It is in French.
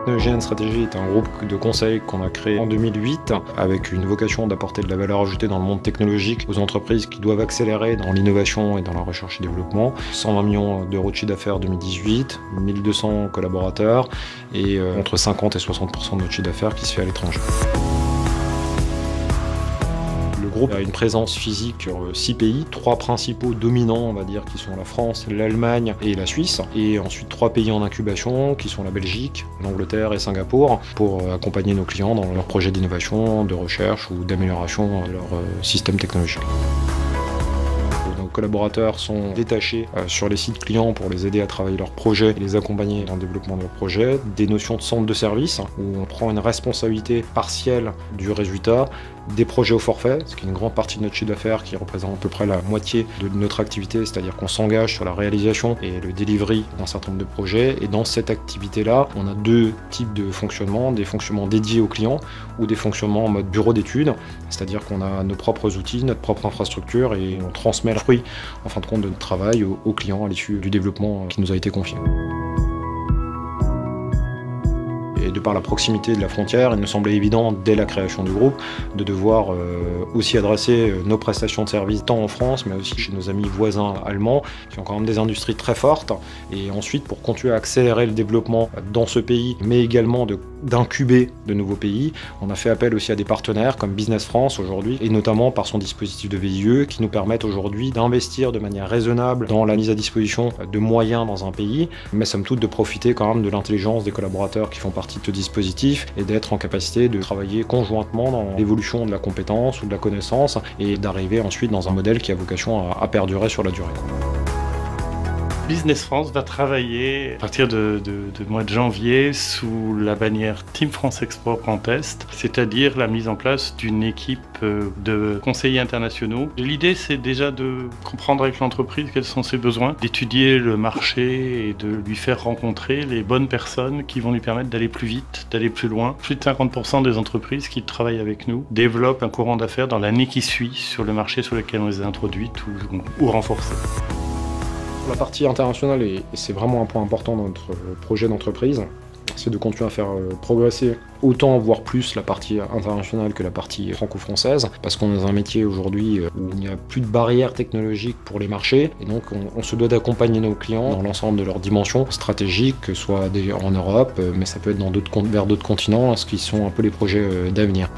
Technologie and Stratégie est un groupe de conseil qu'on a créé en 2008 avec une vocation d'apporter de la valeur ajoutée dans le monde technologique aux entreprises qui doivent accélérer dans l'innovation et dans la recherche et développement. 120 millions d'euros de chiffre d'affaires 2018, 1200 collaborateurs et entre 50 et 60% de notre chiffre d'affaires qui se fait à l'étranger. Le groupe a une présence physique sur 6 pays, 3 principaux dominants, on va dire, qui sont la France, l'Allemagne et la Suisse, et ensuite 3 pays en incubation, qui sont la Belgique, l'Angleterre et Singapour, pour accompagner nos clients dans leurs projets d'innovation, de recherche ou d'amélioration de leur système technologique. Nos collaborateurs sont détachés sur les sites clients pour les aider à travailler leurs projets et les accompagner dans le développement de leurs projets. Des notions de centre de service où on prend une responsabilité partielle du résultat, des projets au forfait, ce qui est une grande partie de notre chiffre d'affaires qui représente à peu près la moitié de notre activité, c'est-à-dire qu'on s'engage sur la réalisation et le delivery d'un certain nombre de projets. Et dans cette activité-là, on a 2 types de fonctionnement, des fonctionnements dédiés aux clients ou des fonctionnements en mode bureau d'études, c'est-à-dire qu'on a nos propres outils, notre propre infrastructure et on transmet le fruit en fin de compte de notre travail aux clients à l'issue du développement qui nous a été confié. Et de par la proximité de la frontière, il nous semblait évident, dès la création du groupe, de devoir aussi adresser nos prestations de services tant en France, mais aussi chez nos amis voisins allemands, qui ont quand même des industries très fortes. Et ensuite, pour continuer à accélérer le développement dans ce pays, mais également d'incuber de nouveaux pays, on a fait appel aussi à des partenaires comme Business France aujourd'hui, et notamment par son dispositif de VIE, qui nous permettent aujourd'hui d'investir de manière raisonnable dans la mise à disposition de moyens dans un pays, mais somme toute de profiter quand même de l'intelligence des collaborateurs qui font partie de ce dispositif et d'être en capacité de travailler conjointement dans l'évolution de la compétence ou de la connaissance et d'arriver ensuite dans un modèle qui a vocation à perdurer sur la durée. Business France va travailler à partir de mois de janvier sous la bannière Team France Export Grand Est, c'est-à-dire la mise en place d'une équipe de conseillers internationaux. L'idée, c'est déjà de comprendre avec l'entreprise quels sont ses besoins, d'étudier le marché et de lui faire rencontrer les bonnes personnes qui vont lui permettre d'aller plus vite, d'aller plus loin. Plus de 50% des entreprises qui travaillent avec nous développent un courant d'affaires dans l'année qui suit sur le marché sur lequel on les a introduites ou renforcées. La partie internationale, et c'est vraiment un point important dans notre projet d'entreprise, c'est de continuer à faire progresser autant, voire plus, la partie internationale que la partie franco-française, parce qu'on est dans un métier aujourd'hui où il n'y a plus de barrières technologiques pour les marchés, et donc on se doit d'accompagner nos clients dans l'ensemble de leurs dimensions stratégiques, que ce soit en Europe, mais ça peut être vers d'autres continents, ce qui sont un peu les projets d'avenir.